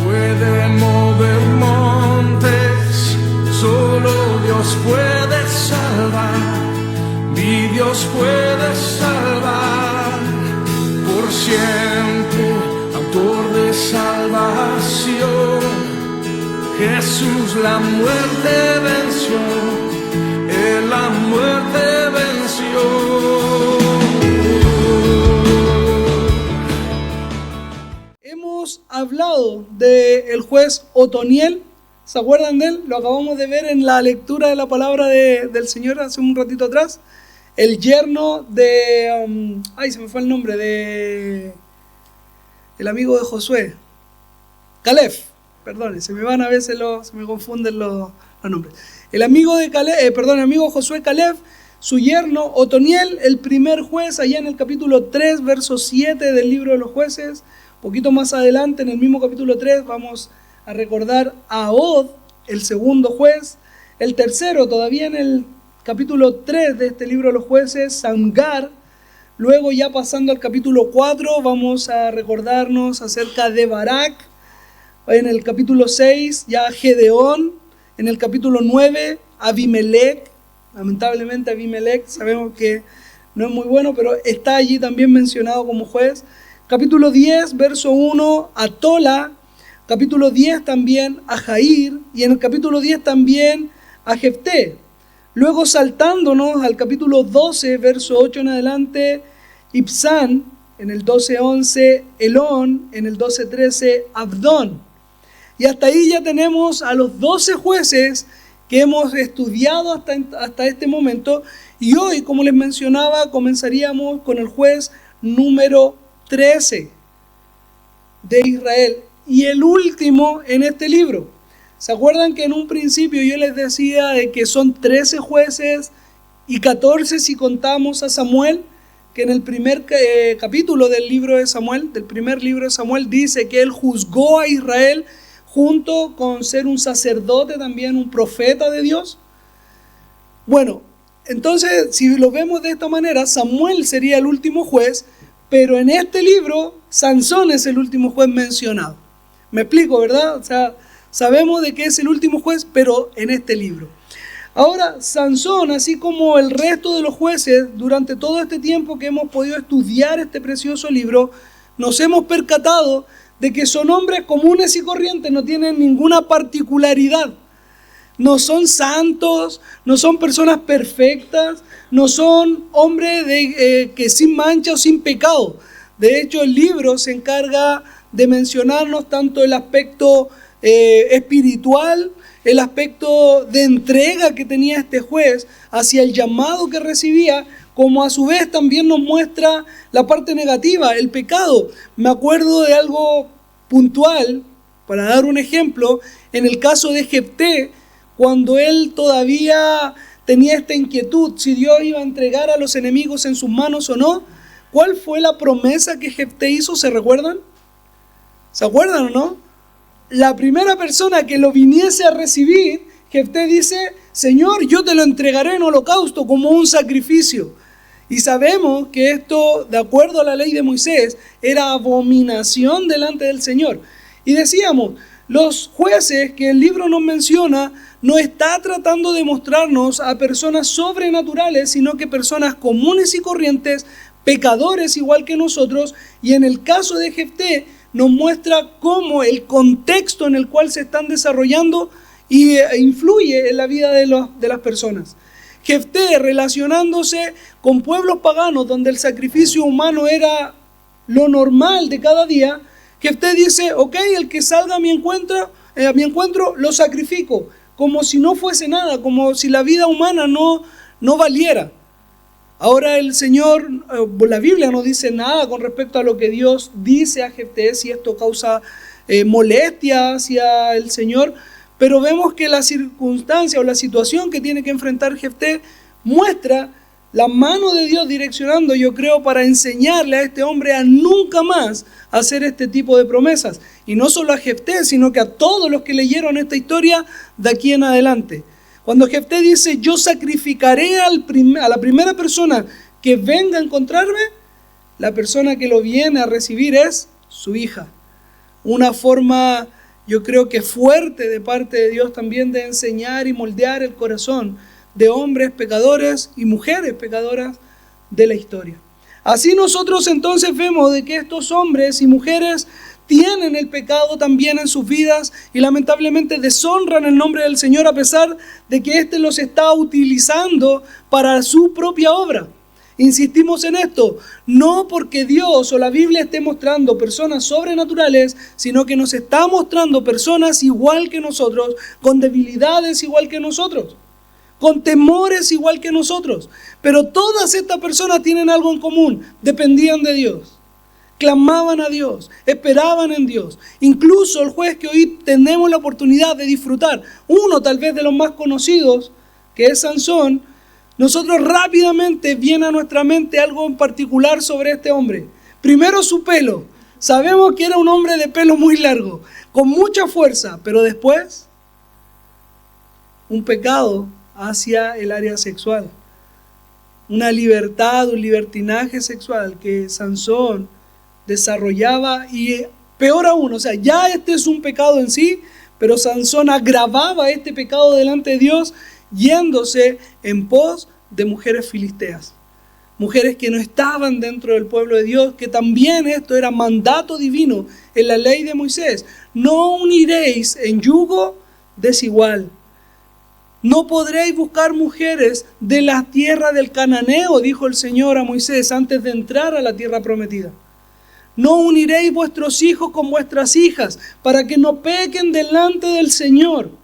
Puede mover montes, solo Dios puede salvar, mi Dios puede salvar, por siempre, autor de salvación. Jesús la muerte venció, Él la muerte venció. Hemos hablado del juez Otoniel, ¿se acuerdan de él? Lo acabamos de ver en la lectura de la palabra del Señor hace un ratito atrás. El yerno de... se me fue el nombre, el amigo de Josué. Caleb, perdón, se me van a veces se me confunden los nombres. El amigo de Caleb, el amigo Josué Caleb, su yerno Otoniel, el primer juez, allá en el capítulo 3, verso 7 del libro de los jueces. Poquito más adelante, en el mismo capítulo 3, vamos a recordar a Od, el segundo juez. El tercero, todavía en el capítulo 3 de este libro de los jueces, Samgar. Luego, ya pasando al capítulo 4, vamos a recordarnos acerca de Barak. En el capítulo 6, ya Gedeón. En el capítulo 9, Abimelech. Lamentablemente Abimelech, sabemos que no es muy bueno, pero está allí también mencionado como juez. Capítulo 10, verso 1, a Tola. Capítulo 10 también a Jair. Y en el capítulo 10 también a Jefté. Luego saltándonos al capítulo 12, verso 8 en adelante, Ibsán. En el 12:11, Elón. En el 12:13, Abdón. Y hasta ahí ya tenemos a los 12 jueces que hemos estudiado hasta este momento. Y hoy, como les mencionaba, comenzaríamos con el juez número 13 de Israel y el último en este libro. ¿Se acuerdan que en un principio yo les decía de que son 13 jueces y 14 si contamos a Samuel? Que en el primer capítulo del libro de Samuel, del primer libro de Samuel, dice que él juzgó a Israel junto con ser un sacerdote, también un profeta de Dios. Bueno, entonces si lo vemos de esta manera, Samuel sería el último juez, pero en este libro, Sansón es el último juez mencionado. Me explico, ¿verdad? O sea, sabemos de que es el último juez, pero en este libro. Ahora, Sansón, así como el resto de los jueces, durante todo este tiempo que hemos podido estudiar este precioso libro, nos hemos percatado de que son hombres comunes y corrientes, no tienen ninguna particularidad. No son santos, no son personas perfectas, no son hombres que sin mancha o sin pecado. De hecho, el libro se encarga de mencionarnos tanto el aspecto espiritual, el aspecto de entrega que tenía este juez hacia el llamado que recibía, como a su vez también nos muestra la parte negativa, el pecado. Me acuerdo de algo puntual, para dar un ejemplo, en el caso de Jefté, cuando él todavía tenía esta inquietud, si Dios iba a entregar a los enemigos en sus manos o no. ¿Cuál fue la promesa que Jefté hizo? ¿Se recuerdan? ¿Se acuerdan o no? La primera persona que lo viniese a recibir, Jefté dice: Señor, yo te lo entregaré en holocausto como un sacrificio. Y sabemos que esto, de acuerdo a la ley de Moisés, era abominación delante del Señor. Y decíamos, los jueces que el libro nos menciona no está tratando de mostrarnos a personas sobrenaturales, sino que personas comunes y corrientes, pecadores igual que nosotros. Y en el caso de Jefté nos muestra cómo el contexto en el cual se están desarrollando influye en la vida de las personas. Jefté, relacionándose con pueblos paganos donde el sacrificio humano era lo normal de cada día, Jefté dice: ok, el que salga a mi encuentro lo sacrifico, como si no fuese nada, como si la vida humana no valiera. Ahora el Señor, la Biblia no dice nada con respecto a lo que Dios dice a Jefté, si esto causa molestia hacia el Señor, pero vemos que la circunstancia o la situación que tiene que enfrentar Jefté muestra la mano de Dios direccionando, yo creo, para enseñarle a este hombre a nunca más hacer este tipo de promesas. Y no solo a Jefté, sino que a todos los que leyeron esta historia de aquí en adelante. Cuando Jefté dice: yo sacrificaré a la primera persona que venga a encontrarme, la persona que lo viene a recibir es su hija. una forma, yo creo que fuerte de parte de Dios también de enseñar y moldear el corazón de hombres pecadores y mujeres pecadoras de la historia. Así nosotros entonces vemos de que estos hombres y mujeres tienen el pecado también en sus vidas y lamentablemente deshonran el nombre del Señor a pesar de que éste los está utilizando para su propia obra. Insistimos en esto, no porque Dios o la Biblia esté mostrando personas sobrenaturales, sino que nos está mostrando personas igual que nosotros, con debilidades igual que nosotros, con temores igual que nosotros. Pero todas estas personas tienen algo en común, dependían de Dios, clamaban a Dios, esperaban en Dios. Incluso el juez que hoy tenemos la oportunidad de disfrutar, uno tal vez de los más conocidos, que es Sansón, nosotros rápidamente viene a nuestra mente algo en particular sobre este hombre. Primero su pelo. Sabemos que era un hombre de pelo muy largo, con mucha fuerza, pero después un pecado hacia el área sexual. Una libertad, un libertinaje sexual que Sansón desarrollaba y peor aún, o sea, ya este es un pecado en sí, pero Sansón agravaba este pecado delante de Dios yéndose en pos de mujeres filisteas, mujeres que no estaban dentro del pueblo de Dios, que también esto era mandato divino en la ley de Moisés. No uniréis en yugo desigual. No podréis buscar mujeres de la tierra del cananeo, dijo el Señor a Moisés antes de entrar a la tierra prometida. No uniréis vuestros hijos con vuestras hijas, para que no pequen delante del Señor.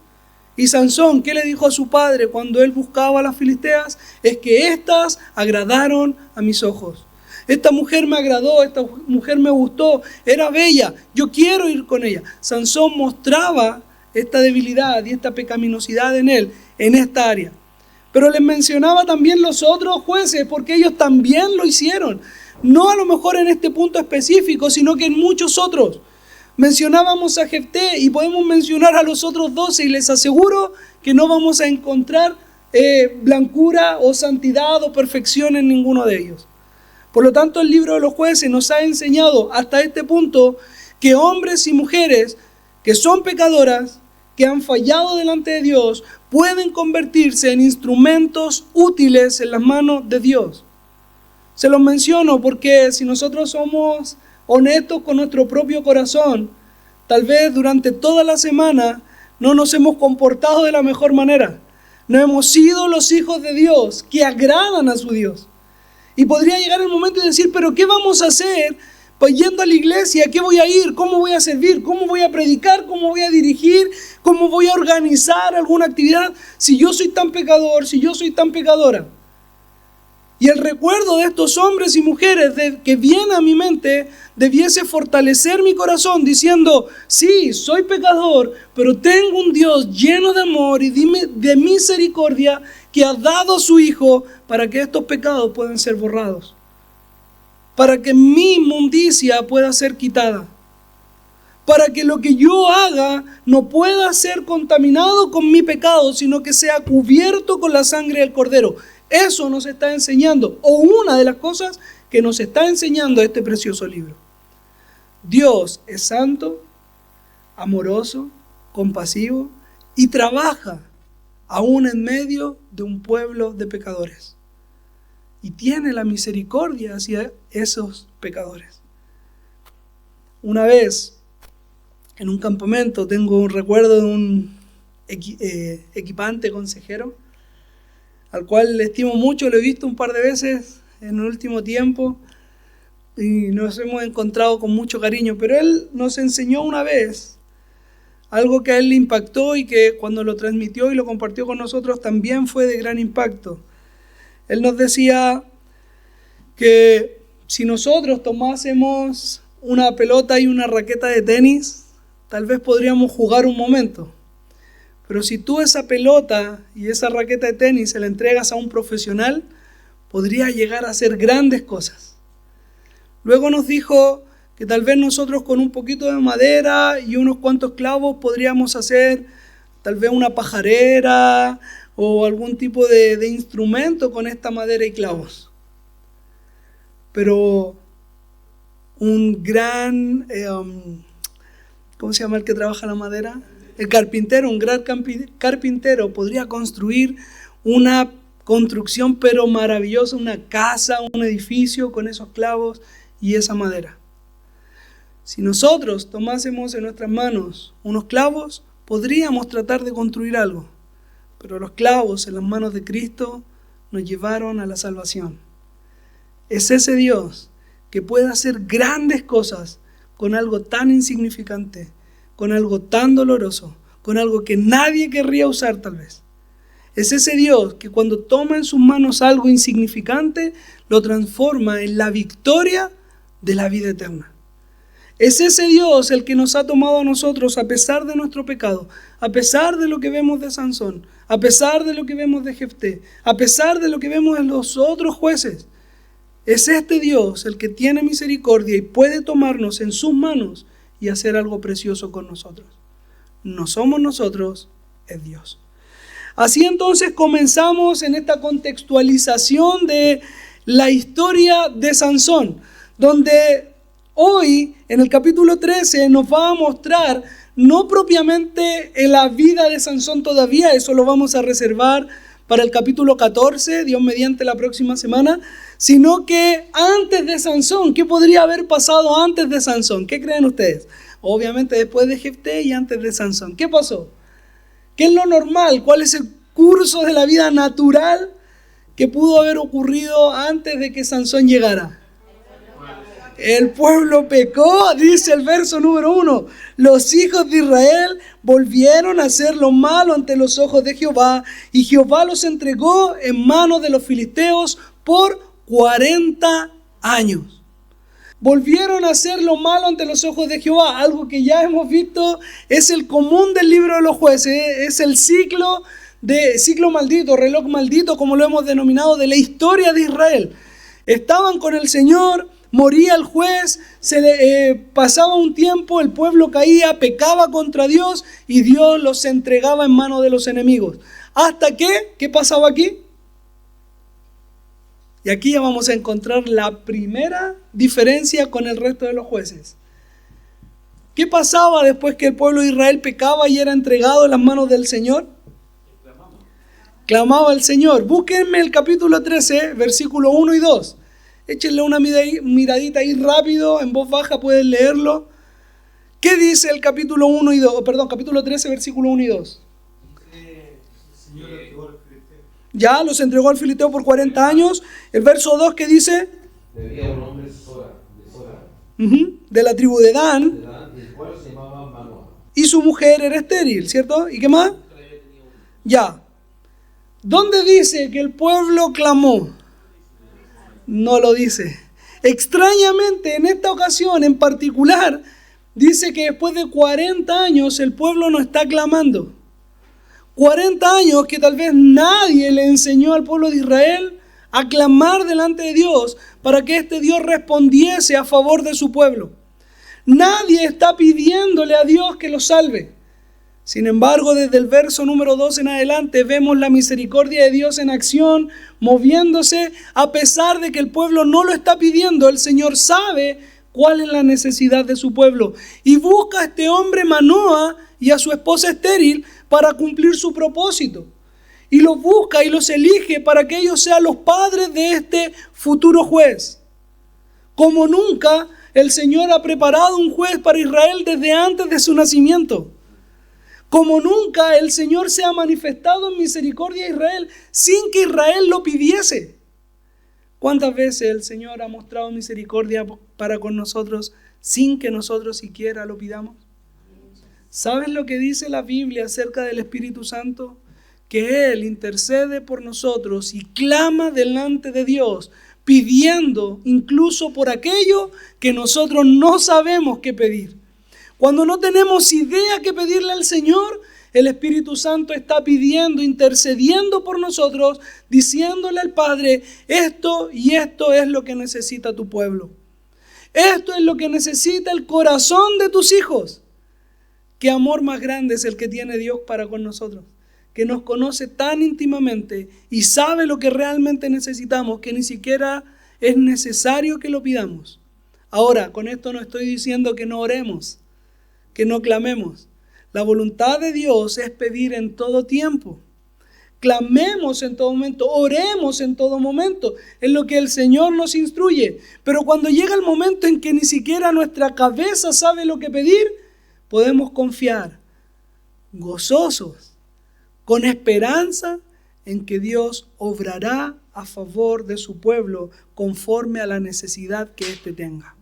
Y Sansón, ¿qué le dijo a su padre cuando él buscaba a las filisteas? Es que éstas agradaron a mis ojos. Esta mujer me agradó, esta mujer me gustó, era bella, yo quiero ir con ella. Sansón mostraba esta debilidad y esta pecaminosidad en él, en esta área. Pero les mencionaba también los otros jueces, porque ellos también lo hicieron. No a lo mejor en este punto específico, sino que en muchos otros. Mencionábamos a Jefté y podemos mencionar a los otros 12 y les aseguro que no vamos a encontrar blancura o santidad o perfección en ninguno de ellos. Por lo tanto, el libro de los jueces nos ha enseñado hasta este punto que hombres y mujeres que son pecadoras, que han fallado delante de Dios, pueden convertirse en instrumentos útiles en las manos de Dios. Se los menciono porque si nosotros somos honestos con nuestro propio corazón, tal vez durante toda la semana no nos hemos comportado de la mejor manera. No hemos sido los hijos de Dios que agradan a su Dios. Y podría llegar el momento de decir, pero ¿qué vamos a hacer? Pues yendo a la iglesia, ¿qué voy a ir? ¿Cómo voy a servir? ¿Cómo voy a predicar? ¿Cómo voy a dirigir? ¿Cómo voy a organizar alguna actividad? Si yo soy tan pecador, si yo soy tan pecadora. Y el recuerdo de estos hombres y mujeres que viene a mi mente debiese fortalecer mi corazón diciendo, sí, soy pecador, pero tengo un Dios lleno de amor y de misericordia que ha dado a su Hijo para que estos pecados puedan ser borrados, para que mi inmundicia pueda ser quitada, para que lo que yo haga no pueda ser contaminado con mi pecado, sino que sea cubierto con la sangre del Cordero. Eso nos está enseñando, o una de las cosas que nos está enseñando este precioso libro. Dios es santo, amoroso, compasivo y trabaja aún en medio de un pueblo de pecadores. Y tiene la misericordia hacia esos pecadores. Una vez, en un campamento, tengo un recuerdo de un equipante consejero, al cual le estimo mucho, lo he visto un par de veces en el último tiempo y nos hemos encontrado con mucho cariño, pero él nos enseñó una vez algo que a él le impactó y que cuando lo transmitió y lo compartió con nosotros también fue de gran impacto. Él nos decía que si nosotros tomásemos una pelota y una raqueta de tenis, tal vez podríamos jugar un momento. Pero si tú esa pelota y esa raqueta de tenis se la entregas a un profesional, podría llegar a hacer grandes cosas. Luego nos dijo que tal vez nosotros con un poquito de madera y unos cuantos clavos podríamos hacer tal vez una pajarera o algún tipo de instrumento con esta madera y clavos. Pero un gran ¿cómo se llama el que trabaja la madera? El carpintero, un gran carpintero podría construir una construcción pero maravillosa, una casa, un edificio con esos clavos y esa madera. Si nosotros tomásemos en nuestras manos unos clavos, podríamos tratar de construir algo, pero los clavos en las manos de Cristo nos llevaron a la salvación. Es ese Dios que puede hacer grandes cosas con algo tan insignificante, con algo tan doloroso, con algo que nadie querría usar tal vez. Es ese Dios que cuando toma en sus manos algo insignificante, lo transforma en la victoria de la vida eterna. Es ese Dios el que nos ha tomado a nosotros a pesar de nuestro pecado, a pesar de lo que vemos de Sansón, a pesar de lo que vemos de Jefté, a pesar de lo que vemos en los otros jueces. Es este Dios el que tiene misericordia y puede tomarnos en sus manos y hacer algo precioso con nosotros. No somos nosotros, es Dios. Así entonces comenzamos en esta contextualización de la historia de Sansón, donde hoy en el capítulo 13 nos va a mostrar no propiamente en la vida de Sansón todavía, eso lo vamos a reservar para el capítulo 14, Dios mediante la próxima semana, sino que antes de Sansón, ¿qué podría haber pasado antes de Sansón? ¿Qué creen ustedes? Obviamente después de Jefté y antes de Sansón. ¿Qué pasó? ¿Qué es lo normal? ¿Cuál es el curso de la vida natural que pudo haber ocurrido antes de que Sansón llegara? El pueblo pecó, dice el verso número 1. Los hijos de Israel volvieron a hacer lo malo ante los ojos de Jehová, y Jehová los entregó en manos de los filisteos por 40 años. Volvieron a hacer lo malo ante los ojos de Jehová, algo que ya hemos visto es el común del libro de los jueces, es el ciclo maldito, reloj maldito, como lo hemos denominado, de la historia de Israel. Estaban con el Señor, moría el juez, pasaba un tiempo, el pueblo caía, pecaba contra Dios y Dios los entregaba en manos de los enemigos. ¿Hasta qué? ¿Qué pasaba aquí? Y aquí ya vamos a encontrar la primera diferencia con el resto de los jueces. ¿Qué pasaba después que el pueblo de Israel pecaba y era entregado en las manos del Señor? Clamaba al Señor. Búsquenme el capítulo 13, versículo 1 y 2. Échenle una miradita ahí rápido, en voz baja pueden leerlo. ¿Qué dice el capítulo 1 y 2? Perdón, capítulo 13, versículo 1 y 2. Ya los entregó al filisteo por 40 años. El verso 2, ¿qué dice? Había un hombre de Sora, de la tribu de Dan, el cual se llamaba Manoah. y su mujer era estéril, ¿cierto? ¿Y qué más? Ya. ¿Dónde dice que el pueblo clamó? No lo dice. Extrañamente, en esta ocasión en particular, dice que después de 40 años el pueblo no está clamando. 40 años que tal vez nadie le enseñó al pueblo de Israel a clamar delante de Dios para que este Dios respondiese a favor de su pueblo. Nadie está pidiéndole a Dios que lo salve. Sin embargo, desde el verso número 2 en adelante vemos la misericordia de Dios en acción, moviéndose a pesar de que el pueblo no lo está pidiendo. El Señor sabe cuál es la necesidad de su pueblo y busca a este hombre Manoah y a su esposa estéril para cumplir su propósito. Y los busca y los elige para que ellos sean los padres de este futuro juez. Como nunca, el Señor ha preparado un juez para Israel desde antes de su nacimiento. Como nunca, el Señor se ha manifestado en misericordia a Israel sin que Israel lo pidiese. ¿Cuántas veces el Señor ha mostrado misericordia para con nosotros sin que nosotros siquiera lo pidamos? ¿Sabes lo que dice la Biblia acerca del Espíritu Santo? Que Él intercede por nosotros y clama delante de Dios, pidiendo incluso por aquello que nosotros no sabemos qué pedir. Cuando no tenemos idea qué pedirle al Señor, el Espíritu Santo está pidiendo, intercediendo por nosotros, diciéndole al Padre, esto y esto es lo que necesita tu pueblo. Esto es lo que necesita el corazón de tus hijos. ¿Qué amor más grande es el que tiene Dios para con nosotros? Que nos conoce tan íntimamente y sabe lo que realmente necesitamos, que ni siquiera es necesario que lo pidamos. Ahora, con esto no estoy diciendo que no oremos, que no clamemos. La voluntad de Dios es pedir en todo tiempo. Clamemos en todo momento, oremos en todo momento, es lo que el Señor nos instruye. Pero cuando llega el momento en que ni siquiera nuestra cabeza sabe lo que pedir, podemos confiar, gozosos, con esperanza en que Dios obrará a favor de su pueblo conforme a la necesidad que éste tenga.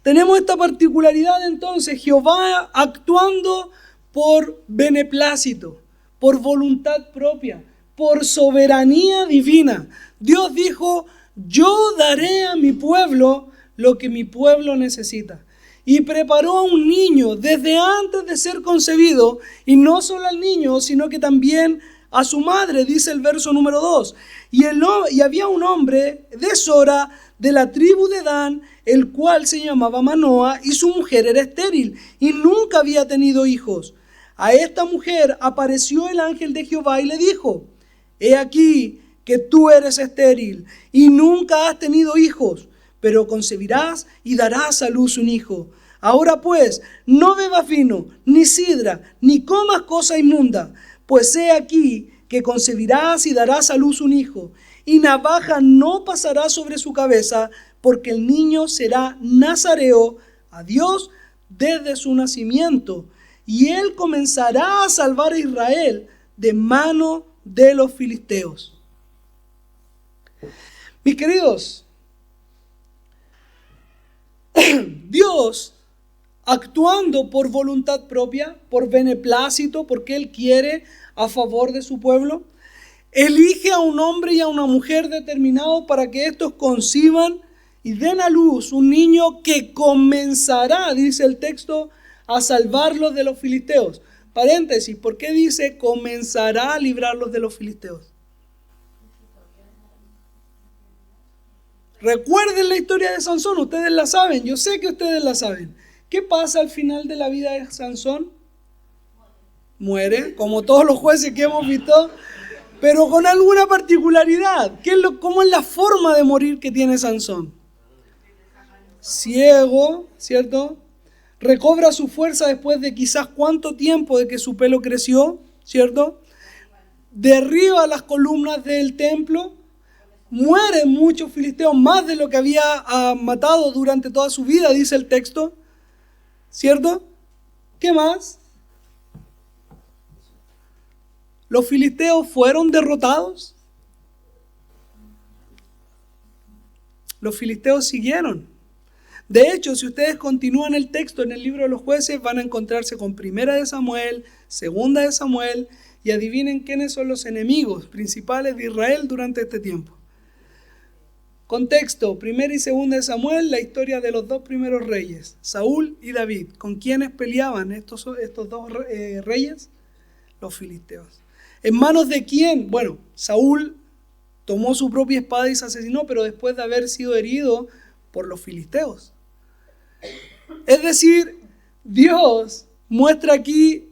Tenemos esta particularidad entonces, Jehová actuando por beneplácito, por voluntad propia, por soberanía divina. Dios dijo, yo daré a mi pueblo lo que mi pueblo necesita. Y preparó a un niño desde antes de ser concebido, y no solo al niño, sino que también a su madre, dice el verso número 2. Y había un hombre de Sora, de la tribu de Dan, el cual se llamaba Manoa, y su mujer era estéril, y nunca había tenido hijos. A esta mujer apareció el ángel de Jehová y le dijo, he aquí que tú eres estéril y nunca has tenido hijos, pero concebirás y darás a luz un hijo. Ahora pues, no bebas vino, ni sidra, ni comas cosa inmunda, pues he aquí que concebirás y darás a luz un hijo, y navaja no pasará sobre su cabeza, porque el niño será nazareo a Dios desde su nacimiento, y él comenzará a salvar a Israel de mano de los filisteos. Mis queridos, Dios, actuando por voluntad propia, por beneplácito, porque Él quiere a favor de su pueblo, elige a un hombre y a una mujer determinados para que estos conciban y den a luz un niño que comenzará, dice el texto, a salvarlos de los filisteos. Paréntesis, ¿por qué dice comenzará a librarlos de los filisteos? Recuerden la historia de Sansón, ustedes la saben, yo sé que ustedes la saben. ¿Qué pasa al final de la vida de Sansón? Muere, como todos los jueces que hemos visto, pero con alguna particularidad. ¿Cómo es la forma de morir que tiene Sansón? Ciego, ¿cierto? Recobra su fuerza después de quizás cuánto tiempo de que su pelo creció, ¿cierto? Derriba las columnas del templo. Mueren muchos filisteos, más de lo que había matado durante toda su vida, dice el texto. ¿Cierto? ¿Qué más? ¿Los filisteos fueron derrotados? Los filisteos siguieron. De hecho, si ustedes continúan el texto en el libro de los jueces, van a encontrarse con 1 de Samuel, 2 de Samuel, y adivinen quiénes son los enemigos principales de Israel durante este tiempo. Contexto, 1 y 2 de Samuel, la historia de los dos primeros reyes, Saúl y David. ¿Con quiénes peleaban estos dos reyes? Los filisteos. ¿En manos de quién? Bueno, Saúl tomó su propia espada y se asesinó, pero después de haber sido herido por los filisteos. Es decir, Dios muestra aquí,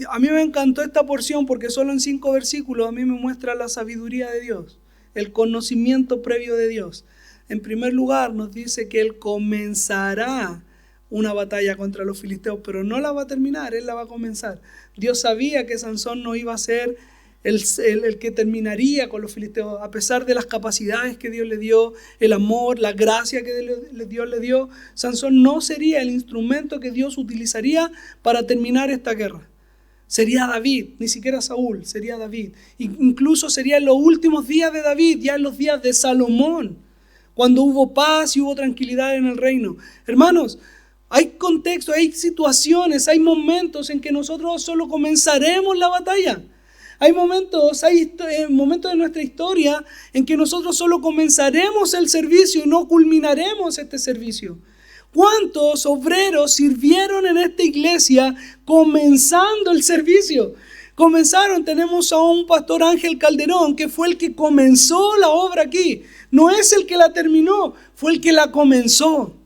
a mí me encantó esta porción porque solo en 5 versículos a mí me muestra la sabiduría de Dios, el conocimiento previo de Dios. En primer lugar nos dice que Él comenzará una batalla contra los filisteos, pero no la va a terminar, Él la va a comenzar. Dios sabía que Sansón no iba a ser el que terminaría con los filisteos, a pesar de las capacidades que Dios le dio, el amor, la gracia que Dios le dio. Sansón no sería el instrumento que Dios utilizaría para terminar esta guerra. Sería David, ni siquiera Saúl, sería David. Incluso sería en los últimos días de David, ya en los días de Salomón, cuando hubo paz y hubo tranquilidad en el reino. Hermanos, hay contextos, hay situaciones, hay momentos en que nosotros solo comenzaremos la batalla. Hay momentos de nuestra historia en que nosotros solo comenzaremos el servicio y no culminaremos este servicio. ¿Cuántos obreros sirvieron en esta iglesia comenzando el servicio? Tenemos a un pastor Ángel Calderón, que fue el que comenzó la obra aquí. No es el que la terminó, fue el que la comenzó.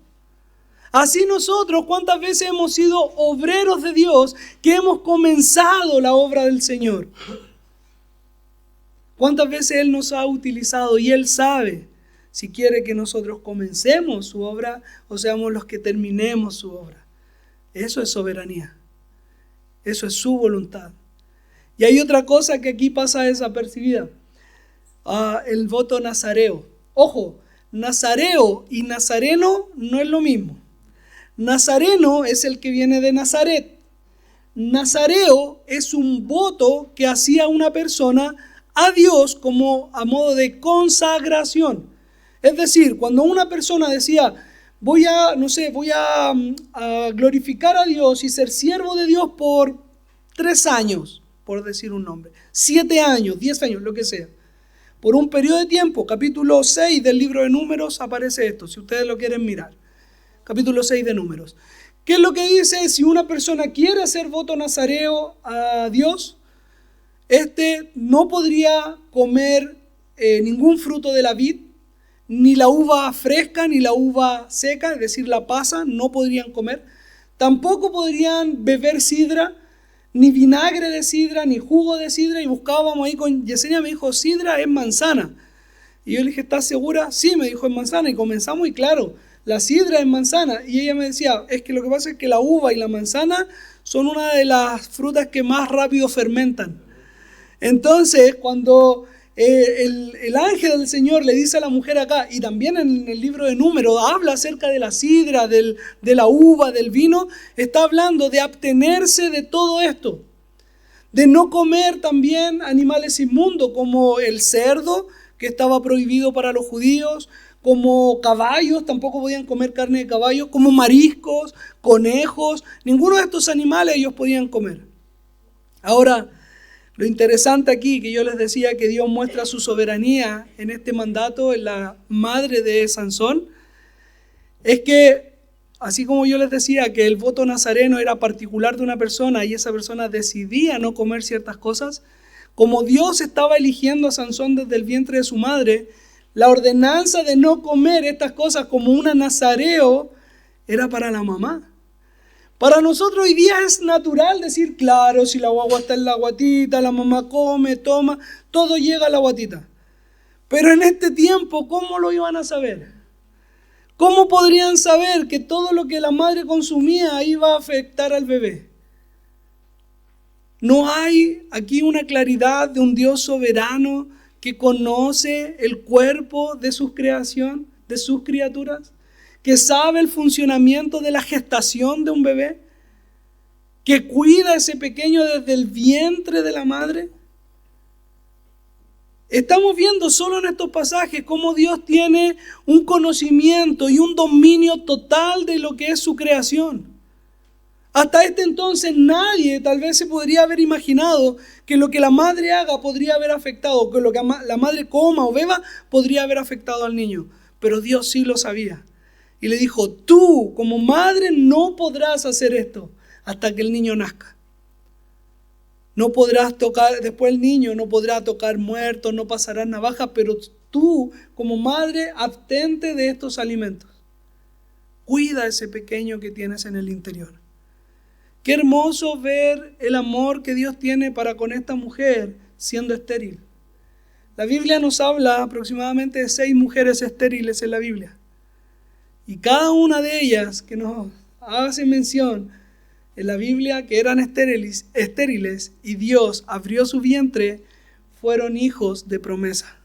Así nosotros, ¿cuántas veces hemos sido obreros de Dios que hemos comenzado la obra del Señor? ¿Cuántas veces Él nos ha utilizado y Él sabe si quiere que nosotros comencemos su obra o seamos los que terminemos su obra? Eso es soberanía. Eso es su voluntad. Y hay otra cosa que aquí pasa desapercibida. El voto nazareo. Ojo, nazareo y nazareno no es lo mismo. Nazareno es el que viene de Nazaret. Nazareo es un voto que hacía una persona a Dios como a modo de consagración. Es decir, cuando una persona decía, voy a glorificar a Dios y ser siervo de Dios por 3 años, por decir un nombre, 7 años, 10 años, lo que sea. Por un periodo de tiempo, capítulo 6 del libro de Números aparece esto, si ustedes lo quieren mirar. Capítulo 6 de Números. ¿Qué es lo que dice? Si una persona quiere hacer voto nazareo a Dios, no podría comer ningún fruto de la vid, ni la uva fresca, ni la uva seca, es decir, la pasa, no podrían comer. Tampoco podrían beber sidra, ni vinagre de sidra, ni jugo de sidra. Y buscábamos ahí con Yesenia, me dijo, sidra es manzana. Y yo le dije, ¿estás segura? Sí, me dijo, es manzana. Y comenzamos y claro, la sidra es manzana. Y ella me decía, es que lo que pasa es que la uva y la manzana son una de las frutas que más rápido fermentan. Entonces, cuando el ángel del Señor le dice a la mujer acá, y también en el libro de Números, habla acerca de la sidra, de la uva, del vino, está hablando de abstenerse de todo esto. De no comer también animales inmundos como el cerdo, que estaba prohibido para los judíos, como caballos, tampoco podían comer carne de caballo, como mariscos, conejos, ninguno de estos animales ellos podían comer. Ahora, lo interesante aquí, que yo les decía que Dios muestra su soberanía en este mandato, en la madre de Sansón, es que, así como yo les decía que el voto nazareno era particular de una persona y esa persona decidía no comer ciertas cosas, como Dios estaba eligiendo a Sansón desde el vientre de su madre, la ordenanza de no comer estas cosas como una nazareo era para la mamá. Para nosotros hoy día es natural decir, claro, si la guagua está en la guatita, la mamá come, toma, todo llega a la guatita. Pero en este tiempo, ¿cómo lo iban a saber? ¿Cómo podrían saber que todo lo que la madre consumía iba a afectar al bebé? No hay aquí una claridad de un Dios soberano que conoce el cuerpo de su creación, de sus criaturas, que sabe el funcionamiento de la gestación de un bebé, que cuida a ese pequeño desde el vientre de la madre. Estamos viendo solo en estos pasajes cómo Dios tiene un conocimiento y un dominio total de lo que es su creación. Hasta este entonces nadie tal vez se podría haber imaginado que lo que la madre haga podría haber afectado, que lo que la madre coma o beba podría haber afectado al niño. Pero Dios sí lo sabía. Y le dijo, tú como madre no podrás hacer esto hasta que el niño nazca. No podrás tocar, después el niño no podrá tocar muertos, no pasará navaja, pero tú como madre abstente de estos alimentos. Cuida a ese pequeño que tienes en el interior. Qué hermoso ver el amor que Dios tiene para con esta mujer siendo estéril. La Biblia nos habla aproximadamente de 6 mujeres estériles en la Biblia. Y cada una de ellas que nos hace mención en la Biblia que eran estériles y Dios abrió su vientre, fueron hijos de promesa.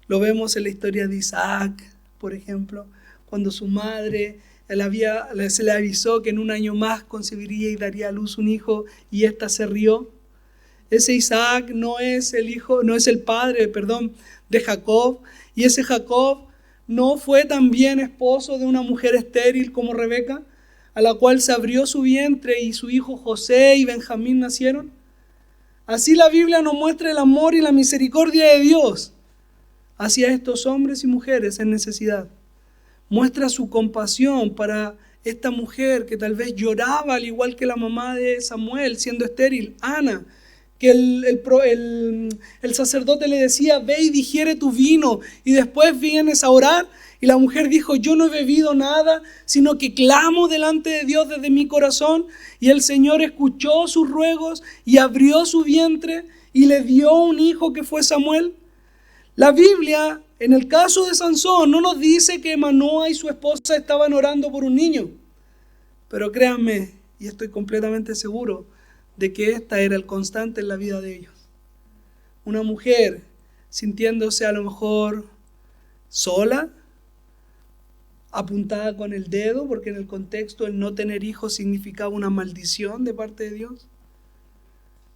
Lo vemos en la historia de Isaac, por ejemplo, cuando su madre se le avisó que en un año más concebiría y daría a luz un hijo y ésta se rió. Ese Isaac no es el padre de Jacob, y ese Jacob no fue también esposo de una mujer estéril como Rebeca, a la cual se abrió su vientre y su hijo José y Benjamín nacieron. Así la Biblia nos muestra el amor y la misericordia de Dios hacia estos hombres y mujeres en necesidad. Muestra su compasión para esta mujer que tal vez lloraba al igual que la mamá de Samuel siendo estéril, Ana, que el sacerdote le decía, ve y digiere tu vino y después vienes a orar. Y la mujer dijo, yo no he bebido nada, sino que clamo delante de Dios desde mi corazón. Y el Señor escuchó sus ruegos y abrió su vientre y le dio un hijo que fue Samuel. La Biblia, en el caso de Sansón, no nos dice que Manoa y su esposa estaban orando por un niño. Pero créanme, y estoy completamente seguro, de que esta era el constante en la vida de ellos. Una mujer sintiéndose a lo mejor sola, apuntada con el dedo, porque en el contexto el no tener hijos significaba una maldición de parte de Dios.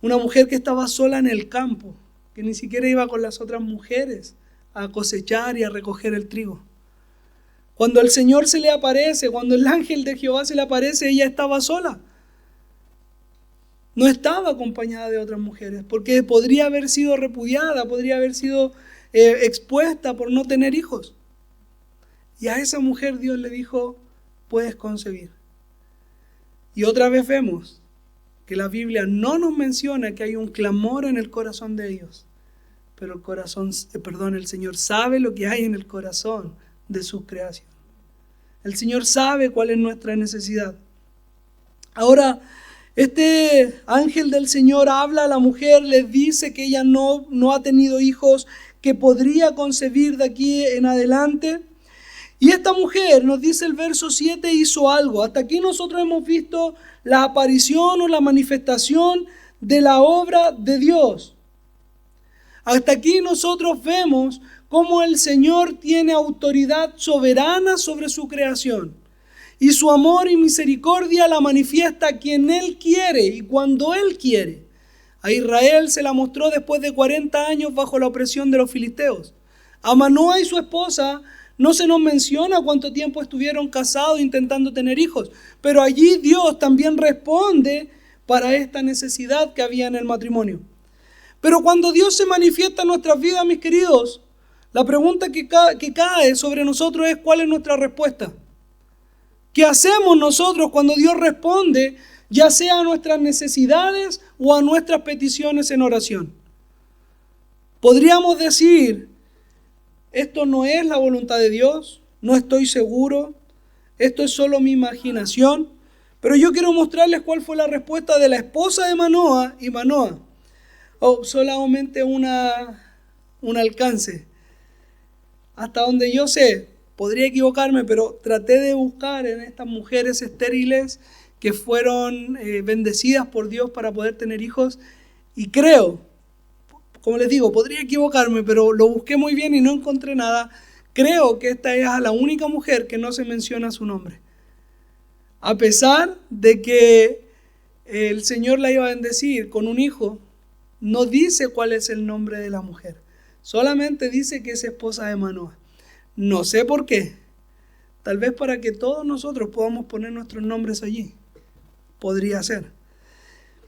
Una mujer que estaba sola en el campo, que ni siquiera iba con las otras mujeres a cosechar y a recoger el trigo. Cuando el Señor se le aparece, cuando el ángel de Jehová se le aparece, ella estaba sola. No estaba acompañada de otras mujeres, porque podría haber sido repudiada, podría haber sido expuesta por no tener hijos. Y a esa mujer Dios le dijo, puedes concebir. Y otra vez vemos que la Biblia no nos menciona que hay un clamor en el corazón de ellos, pero el Señor sabe lo que hay en el corazón de su creación. El Señor sabe cuál es nuestra necesidad. Ahora, este ángel del Señor habla a la mujer, le dice que ella no ha tenido hijos, que podría concebir de aquí en adelante. Y esta mujer, nos dice el verso 7, hizo algo. Hasta aquí nosotros hemos visto la aparición o la manifestación de la obra de Dios. Hasta aquí nosotros vemos cómo el Señor tiene autoridad soberana sobre su creación. Y su amor y misericordia la manifiesta a quien Él quiere y cuando Él quiere. A Israel se la mostró después de 40 años bajo la opresión de los filisteos. A Manoa y su esposa no se nos menciona cuánto tiempo estuvieron casados intentando tener hijos, pero allí Dios también responde para esta necesidad que había en el matrimonio. Pero cuando Dios se manifiesta en nuestras vidas, mis queridos, la pregunta que cae sobre nosotros es: ¿cuál es nuestra respuesta? ¿Qué hacemos nosotros cuando Dios responde, ya sea a nuestras necesidades o a nuestras peticiones en oración? Podríamos decir: esto no es la voluntad de Dios, no estoy seguro, esto es solo mi imaginación. Pero yo quiero mostrarles cuál fue la respuesta de la esposa de Manoa y Manoa. Solamente un alcance. Hasta donde yo sé, podría equivocarme, pero traté de buscar en estas mujeres estériles que fueron bendecidas por Dios para poder tener hijos. Y creo, como les digo, podría equivocarme, pero lo busqué muy bien y no encontré nada. Creo que esta es la única mujer que no se menciona su nombre. A pesar de que el Señor la iba a bendecir con un hijo, no dice cuál es el nombre de la mujer. Solamente dice que es esposa de Manoa. No sé por qué. Tal vez para que todos nosotros podamos poner nuestros nombres allí. Podría ser.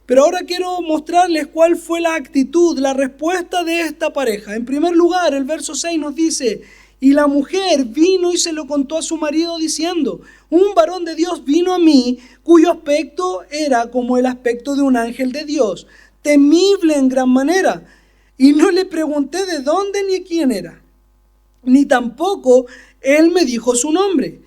Pero ahora quiero mostrarles cuál fue la actitud, la respuesta de esta pareja. En primer lugar, el verso 6 nos dice: y la mujer vino y se lo contó a su marido diciendo: un varón de Dios vino a mí, cuyo aspecto era como el aspecto de un ángel de Dios, temible en gran manera. Y no le pregunté de dónde ni quién era, ni tampoco él me dijo su nombre.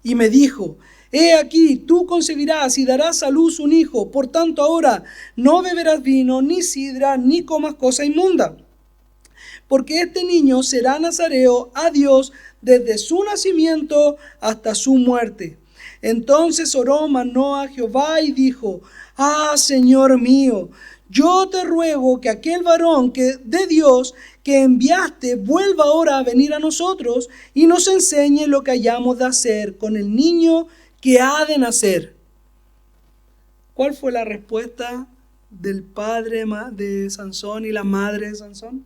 Y me dijo: he aquí, tú concebirás y darás a luz un hijo. Por tanto, ahora no beberás vino, ni sidra, ni comas cosa inmunda. Porque este niño será nazareo a Dios desde su nacimiento hasta su muerte. Entonces oró Manoa a Jehová y dijo: Señor mío, yo te ruego que aquel varón de Dios que enviaste vuelva ahora a venir a nosotros y nos enseñe lo que hayamos de hacer con el niño que ha de nacer. ¿Cuál fue la respuesta del padre de Sansón y la madre de Sansón?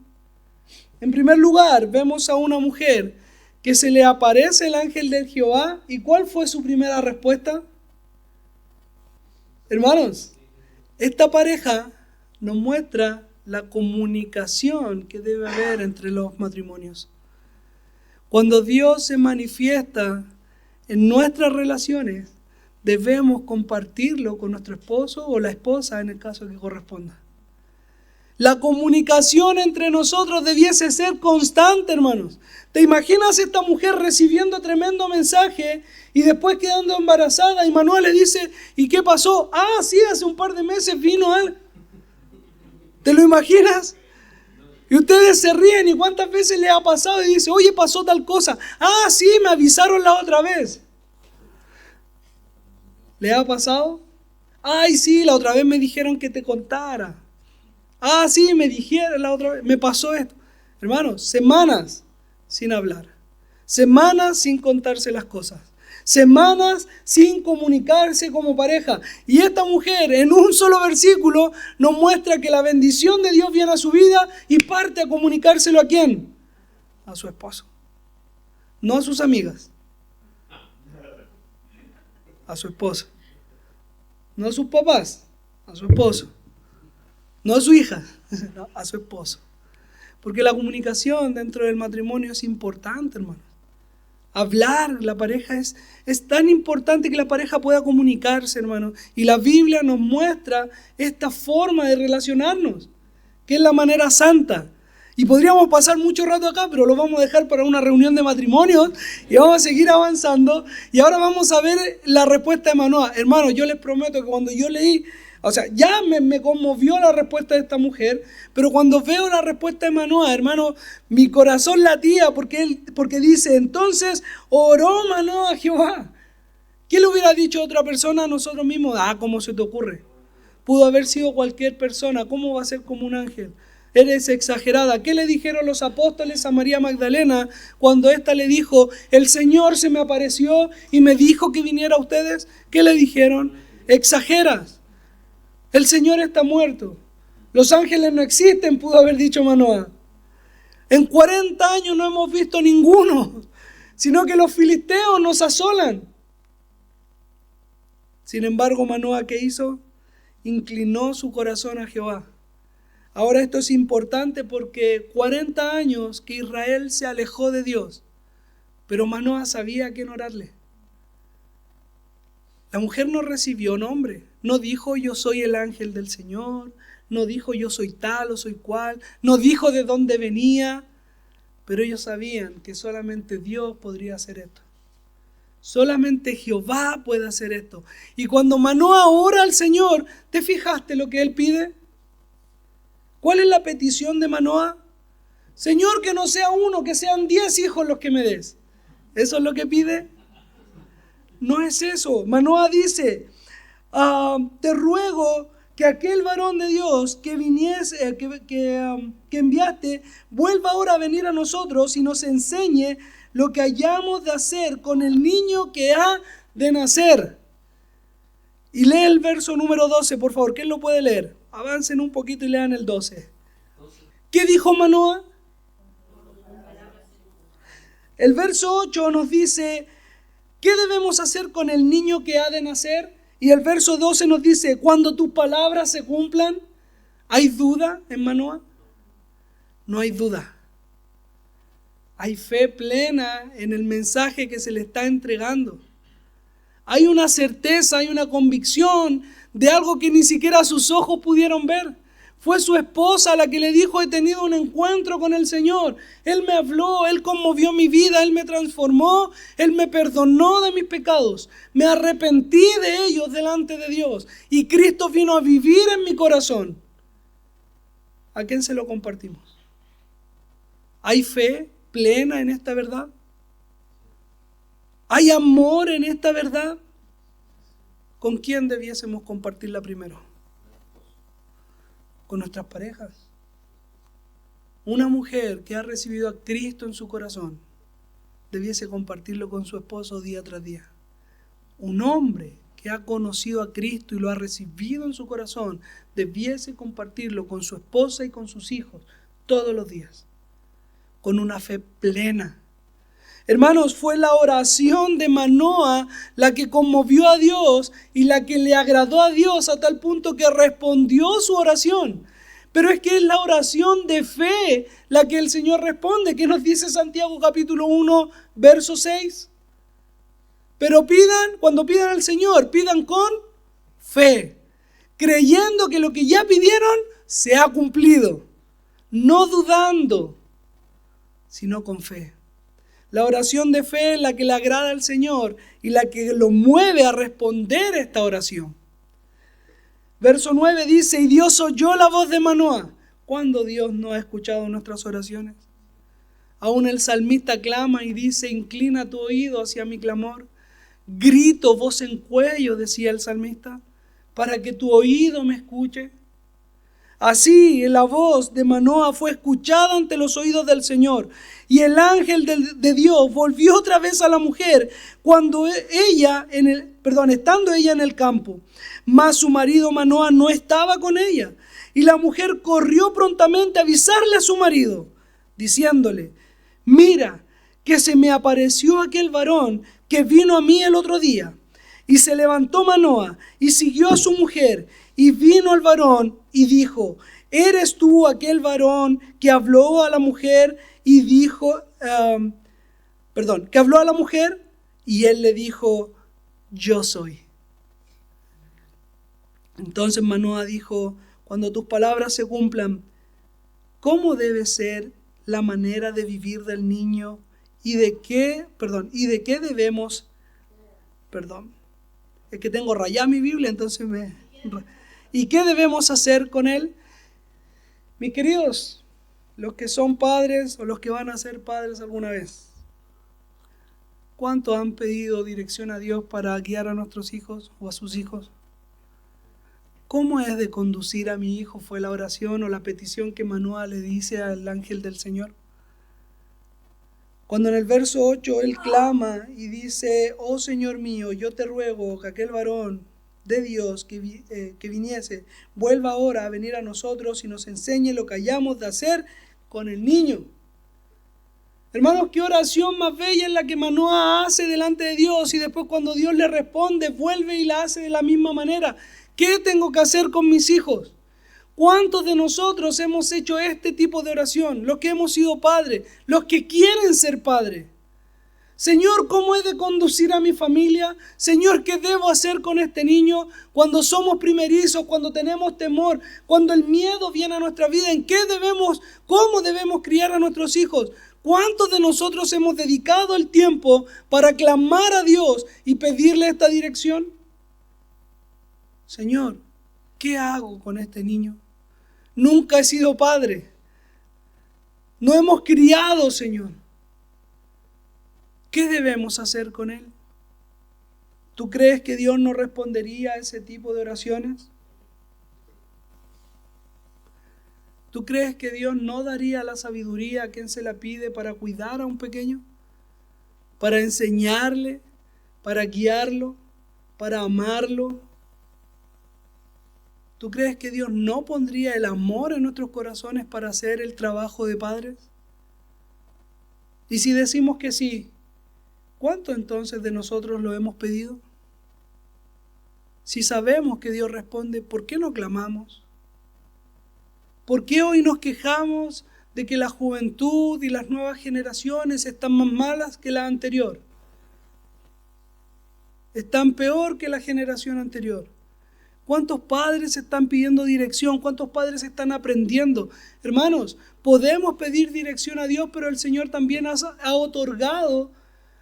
En primer lugar, vemos a una mujer que se le aparece el ángel de Jehová. ¿Y cuál fue su primera respuesta? Hermanos, esta pareja nos muestra la comunicación que debe haber entre los matrimonios. Cuando Dios se manifiesta en nuestras relaciones, debemos compartirlo con nuestro esposo o la esposa en el caso que corresponda. La comunicación entre nosotros debiese ser constante, hermanos. ¿Te imaginas esta mujer recibiendo tremendo mensaje y después quedando embarazada? Y Manuel le dice: ¿y qué pasó? Sí, hace un par de meses vino él. ¿Te lo imaginas? Y ustedes se ríen. ¿Y cuántas veces le ha pasado? Y dice: oye, pasó tal cosa. Sí, me avisaron la otra vez. ¿Le ha pasado? Ay, sí, la otra vez me dijeron que te contara. Ah, sí, me dijeron la otra vez, me pasó esto. Hermanos, semanas sin hablar. Semanas sin contarse las cosas. Semanas sin comunicarse como pareja. Y esta mujer en un solo versículo nos muestra que la bendición de Dios viene a su vida y parte a comunicárselo ¿a quién? A su esposo. No a sus amigas. A su esposo. No a sus papás, a su esposo. No a su hija, no, a su esposo. Porque la comunicación dentro del matrimonio es importante, hermano. Hablar, la pareja es tan importante que la pareja pueda comunicarse, hermano. Y la Biblia nos muestra esta forma de relacionarnos, que es la manera santa. Y podríamos pasar mucho rato acá, pero lo vamos a dejar para una reunión de matrimonios y vamos a seguir avanzando. Y ahora vamos a ver la respuesta de Manoah. Hermano, yo les prometo que cuando yo leí, o sea, ya me conmovió la respuesta de esta mujer, pero cuando veo la respuesta de Manoah, hermano, mi corazón latía porque dice, entonces oró Manoah a Jehová. ¿Qué le hubiera dicho a otra persona a nosotros mismos? Ah, ¿cómo se te ocurre? Pudo haber sido cualquier persona, ¿cómo va a ser como un ángel? Eres exagerada. ¿Qué le dijeron los apóstoles a María Magdalena cuando ésta le dijo, el Señor se me apareció y me dijo que viniera a ustedes? ¿Qué le dijeron? Exageras. El Señor está muerto. Los ángeles no existen, pudo haber dicho Manoah. En 40 años no hemos visto ninguno, sino que los filisteos nos asolan. Sin embargo, Manoah, ¿qué hizo? Inclinó su corazón a Jehová. Ahora esto es importante porque 40 años que Israel se alejó de Dios, pero Manoah sabía a quién orarle. La mujer no recibió nombre, no dijo yo soy el ángel del Señor, no dijo yo soy tal o soy cual, no dijo de dónde venía, pero ellos sabían que solamente Dios podría hacer esto. Solamente Jehová puede hacer esto. Y cuando Manoah ora al Señor, ¿te fijaste lo que él pide? ¿Cuál es la petición de Manoah? Señor, que no sea uno, que sean 10 hijos los que me des. ¿Eso es lo que pide? No es eso. Manoah dice, te ruego que aquel varón de Dios que viniese, que enviaste, vuelva ahora a venir a nosotros y nos enseñe lo que hayamos de hacer con el niño que ha de nacer. Y lee el verso número 12, por favor. ¿Quién lo puede leer? Avancen un poquito y lean el 12. ¿Qué dijo Manoah? El verso 8 nos dice, ¿qué debemos hacer con el niño que ha de nacer? Y el verso 12 nos dice, cuando tus palabras se cumplan. ¿Hay duda en Manoah? No hay duda. Hay fe plena en el mensaje que se le está entregando. Hay una certeza, hay una convicción de algo que ni siquiera sus ojos pudieron ver. Fue su esposa la que le dijo, he tenido un encuentro con el Señor. Él me habló, Él conmovió mi vida, Él me transformó, Él me perdonó de mis pecados. Me arrepentí de ellos delante de Dios. Y Cristo vino a vivir en mi corazón. ¿A quién se lo compartimos? ¿Hay fe plena en esta verdad? ¿Hay amor en esta verdad? ¿Con quién debiésemos compartirla primero? Con nuestras parejas. Una mujer que ha recibido a Cristo en su corazón debiese compartirlo con su esposo día tras día. Un hombre que ha conocido a Cristo y lo ha recibido en su corazón debiese compartirlo con su esposa y con sus hijos todos los días, con una fe plena. Hermanos, fue la oración de Manoah la que conmovió a Dios y la que le agradó a Dios a tal punto que respondió su oración. Pero es que es la oración de fe la que el Señor responde. ¿Qué nos dice Santiago capítulo 1, verso 6? Pero cuando pidan al Señor, pidan con fe, creyendo que lo que ya pidieron se ha cumplido, no dudando, sino con fe. La oración de fe es la que le agrada al Señor y la que lo mueve a responder esta oración. Verso 9 dice, y Dios oyó la voz de Manoah. ¿Cuándo Dios no ha escuchado nuestras oraciones? Aún el salmista clama y dice, inclina tu oído hacia mi clamor. grito, voz en cuello, decía el salmista, para que tu oído me escuche. Así la voz de Manoa fue escuchada ante los oídos del Señor, y el ángel de Dios volvió otra vez a la mujer estando ella en el campo. Mas su marido Manoa no estaba con ella, y la mujer corrió prontamente a avisarle a su marido, diciéndole: mira, que se me apareció aquel varón que vino a mí el otro día. Y se levantó Manoa y siguió a su mujer, y vino al varón y dijo: ¿eres tú aquel varón que habló a la mujer? Y dijo, que habló a la mujer, y él le dijo: yo soy. Entonces Manoa dijo: cuando tus palabras se cumplan, ¿cómo debe ser la manera de vivir del niño? ¿Y de qué debemos? Es que tengo rayada mi Biblia, entonces ¿y qué debemos hacer con él? Mis queridos, los que son padres o los que van a ser padres alguna vez, ¿cuántos han pedido dirección a Dios para guiar a nuestros hijos o a sus hijos? ¿Cómo es de conducir a mi hijo? Fue la oración o la petición que Manoa le dice al ángel del Señor. Cuando en el verso 8 él clama y dice: oh Señor mío, yo te ruego que aquel varón de Dios que viniese vuelva ahora a venir a nosotros y nos enseñe lo que hayamos de hacer con el niño. Hermanos, qué oración más bella es la que Manoa hace delante de Dios, y después cuando Dios le responde, vuelve y la hace de la misma manera. ¿Qué tengo que hacer con mis hijos? ¿Cuántos de nosotros hemos hecho este tipo de oración? Los que hemos sido padres, los que quieren ser padres. Señor, ¿cómo he de conducir a mi familia? Señor, ¿qué debo hacer con este niño? Cuando somos primerizos, cuando tenemos temor, cuando el miedo viene a nuestra vida, ¿cómo debemos criar a nuestros hijos? ¿Cuántos de nosotros hemos dedicado el tiempo para clamar a Dios y pedirle esta dirección? Señor, ¿qué hago con este niño? Nunca he sido padre. No hemos criado, Señor. ¿Qué debemos hacer con él? ¿Tú crees que Dios no respondería a ese tipo de oraciones? ¿Tú crees que Dios no daría la sabiduría a quien se la pide para cuidar a un pequeño? Para enseñarle, para guiarlo, para amarlo. ¿Tú crees que Dios no pondría el amor en nuestros corazones para hacer el trabajo de padres? Y si decimos que sí, ¿cuánto entonces de nosotros lo hemos pedido? Si sabemos que Dios responde, ¿por qué no clamamos? ¿Por qué hoy nos quejamos de que la juventud y las nuevas generaciones están más malas que la anterior? Están peor que la generación anterior. ¿Cuántos padres están pidiendo dirección? ¿Cuántos padres están aprendiendo? Hermanos, podemos pedir dirección a Dios, pero el Señor también ha otorgado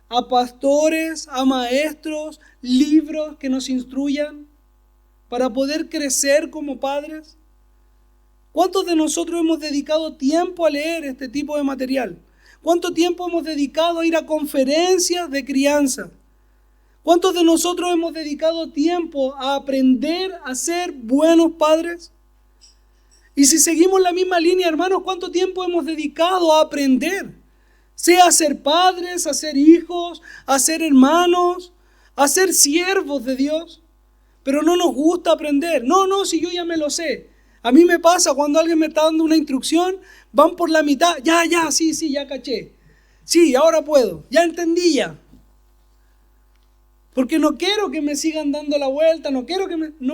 a pastores, a maestros, libros que nos instruyan para poder crecer como padres. ¿Cuántos de nosotros hemos dedicado tiempo a leer este tipo de material? ¿Cuánto tiempo hemos dedicado a ir a conferencias de crianza? ¿Cuántos de nosotros hemos dedicado tiempo a aprender a ser buenos padres? Y si seguimos la misma línea, hermanos, ¿cuánto tiempo hemos dedicado a aprender? Sea a ser padres, a ser hijos, a ser hermanos, a ser siervos de Dios. Pero no nos gusta aprender. No, si yo ya me lo sé. A mí me pasa cuando alguien me está dando una instrucción, van por la mitad. Sí, ya caché. Sí, ahora puedo. Ya entendí ya. Porque no quiero que me sigan dando la vuelta, no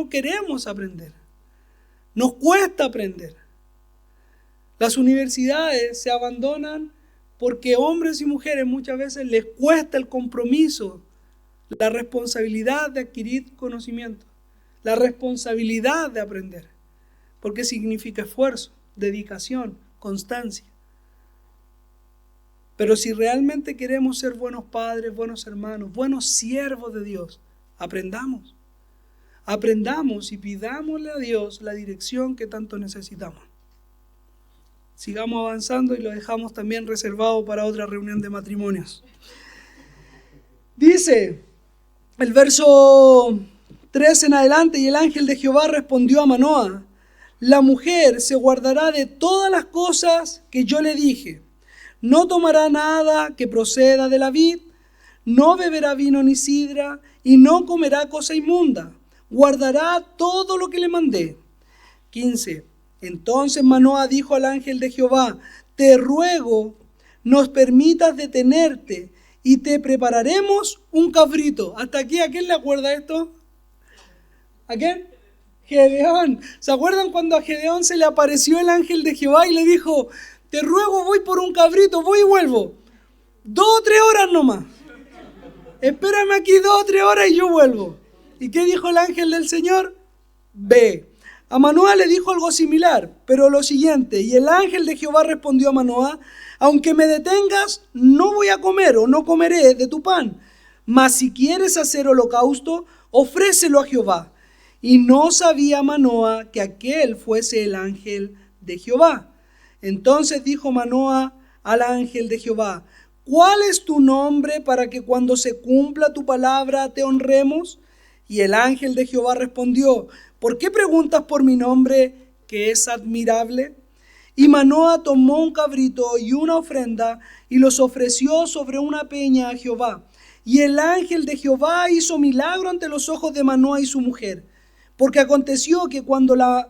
queremos aprender. Nos cuesta aprender. Las universidades se abandonan porque hombres y mujeres muchas veces les cuesta el compromiso, la responsabilidad de adquirir conocimiento, la responsabilidad de aprender, porque significa esfuerzo, dedicación, constancia. Pero si realmente queremos ser buenos padres, buenos hermanos, buenos siervos de Dios, aprendamos. Aprendamos y pidámosle a Dios la dirección que tanto necesitamos. Sigamos avanzando y lo dejamos también reservado para otra reunión de matrimonios. Dice, el verso 3 en adelante, y el ángel de Jehová respondió a Manoah: la mujer se guardará de todas las cosas que yo le dije. No tomará nada que proceda de la vid, no beberá vino ni sidra, y no comerá cosa inmunda. Guardará todo lo que le mandé. 15. Entonces Manoah dijo al ángel de Jehová: te ruego nos permitas detenerte y te prepararemos un cabrito. ¿Hasta aquí a quién le acuerda esto? ¿A quién? Gedeón. ¿Se acuerdan cuando a Gedeón se le apareció el ángel de Jehová y le dijo: te ruego, voy por un cabrito, voy y vuelvo? 2 o 3 horas nomás. Espérame aquí 2 o 3 horas y yo vuelvo. ¿Y qué dijo el ángel del Señor? Ve. A Manoah le dijo algo similar, pero lo siguiente: y el ángel de Jehová respondió a Manoah: aunque me detengas, no voy a comer o no comeré de tu pan. Mas si quieres hacer holocausto, ofrécelo a Jehová. Y no sabía Manoah que aquel fuese el ángel de Jehová. Entonces dijo Manoah al ángel de Jehová: ¿cuál es tu nombre para que cuando se cumpla tu palabra te honremos? Y el ángel de Jehová respondió: ¿por qué preguntas por mi nombre, que es admirable? Y Manoah tomó un cabrito y una ofrenda y los ofreció sobre una peña a Jehová. Y el ángel de Jehová hizo milagro ante los ojos de Manoah y su mujer. Porque aconteció que cuando la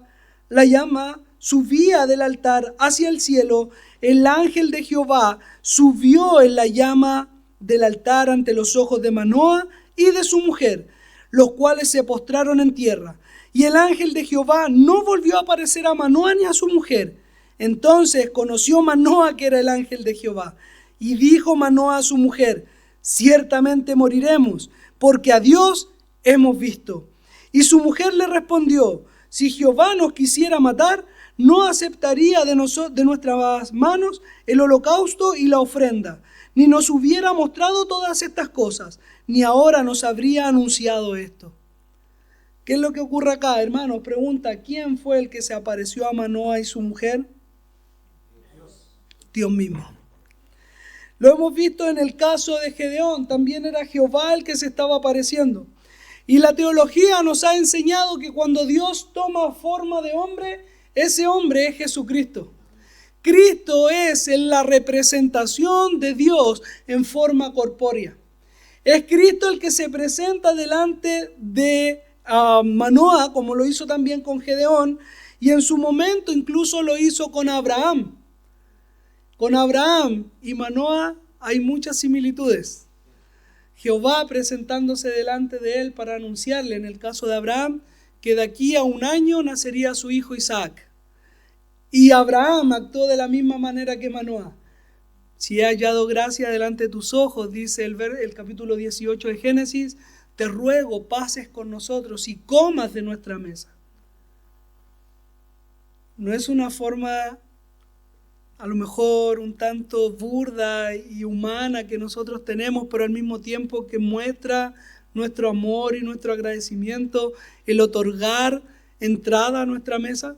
llama subía del altar hacia el cielo, el ángel de Jehová subió en la llama del altar ante los ojos de Manoah y de su mujer, los cuales se postraron en tierra. Y el ángel de Jehová no volvió a aparecer a Manoah ni a su mujer. Entonces conoció Manoah que era el ángel de Jehová. Y dijo Manoah a su mujer: ciertamente moriremos, porque a Dios hemos visto. Y su mujer le respondió: si Jehová nos quisiera matar, no aceptaría de nuestras manos el holocausto y la ofrenda, ni nos hubiera mostrado todas estas cosas, ni ahora nos habría anunciado esto. ¿Qué es lo que ocurre acá, hermanos? Pregunta: ¿quién fue el que se apareció a Manoah y su mujer? Dios mismo. Lo hemos visto en el caso de Gedeón, también era Jehová el que se estaba apareciendo. Y la teología nos ha enseñado que cuando Dios toma forma de hombre, ese hombre es Jesucristo. Cristo es la representación de Dios en forma corpórea. Es Cristo el que se presenta delante de Manoah, como lo hizo también con Gedeón, y en su momento incluso lo hizo con Abraham. Con Abraham y Manoah hay muchas similitudes. Jehová presentándose delante de él para anunciarle, en el caso de Abraham, que de aquí a 1 año nacería su hijo Isaac. Y Abraham actuó de la misma manera que Manoah. Si he hallado gracia delante de tus ojos, dice el capítulo 18 de Génesis, te ruego pases con nosotros y comas de nuestra mesa. No es una forma a lo mejor un tanto burda y humana que nosotros tenemos, pero al mismo tiempo que muestra nuestro amor y nuestro agradecimiento, el otorgar entrada a nuestra mesa.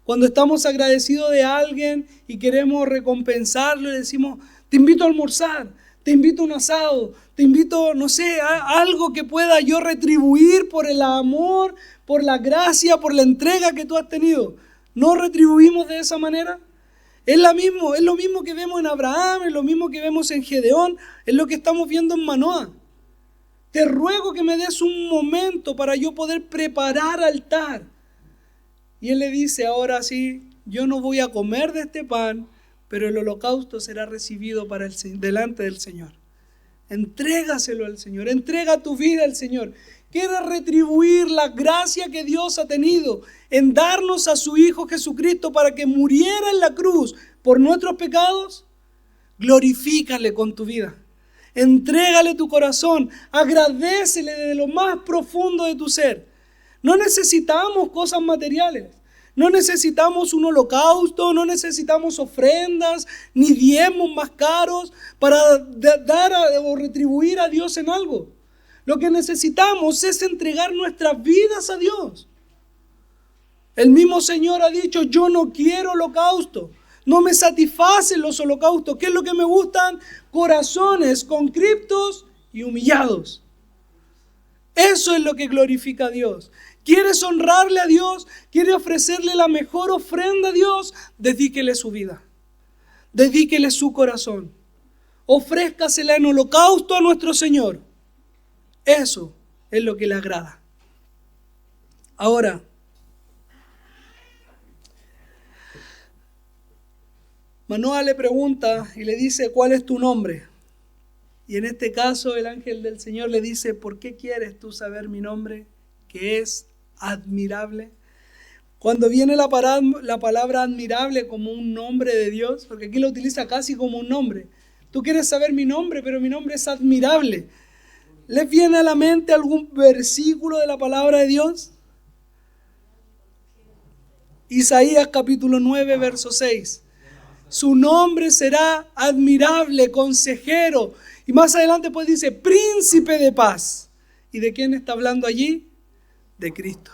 Cuando estamos agradecidos de alguien y queremos recompensarlo, le decimos: te invito a almorzar, te invito a un asado, te invito, no sé, a algo que pueda yo retribuir por el amor, por la gracia, por la entrega que tú has tenido. ¿No retribuimos de esa manera? Es lo mismo que vemos en Abraham, es lo mismo que vemos en Gedeón, es lo que estamos viendo en Manoah. Te ruego que me des un momento para yo poder preparar altar. Y él le dice: ahora sí, yo no voy a comer de este pan, pero el holocausto será recibido delante del Señor. Entrégaselo al Señor, entrega tu vida al Señor. ¿Quieres retribuir la gracia que Dios ha tenido en darnos a su Hijo Jesucristo para que muriera en la cruz por nuestros pecados? Glorifícale con tu vida. Entrégale tu corazón. Agradécele desde lo más profundo de tu ser. No necesitamos cosas materiales. No necesitamos un holocausto, no necesitamos ofrendas, ni diezmos más caros para dar o retribuir a Dios en algo. Lo que necesitamos es entregar nuestras vidas a Dios. El mismo Señor ha dicho: yo no quiero holocausto, no me satisfacen los holocaustos. ¿Qué es lo que me gustan? Corazones contritos y humillados. Eso es lo que glorifica a Dios. ¿Quieres honrarle a Dios? ¿Quieres ofrecerle la mejor ofrenda a Dios? Dedíquele su vida. Dedíquele su corazón. Ofrézcasela en holocausto a nuestro Señor. Eso es lo que le agrada. Ahora, Manoah le pregunta y le dice, ¿cuál es tu nombre? Y en este caso el ángel del Señor le dice, ¿por qué quieres tú saber mi nombre, que es admirable? Cuando viene la palabra admirable como un nombre de Dios, porque aquí lo utiliza casi como un nombre. Tú quieres saber mi nombre, pero mi nombre es admirable. ¿Les viene a la mente algún versículo de la palabra de Dios? Isaías capítulo 9, verso 6. Su nombre será admirable, consejero. Y más adelante pues dice, príncipe de paz. ¿Y de quién está hablando allí? De Cristo.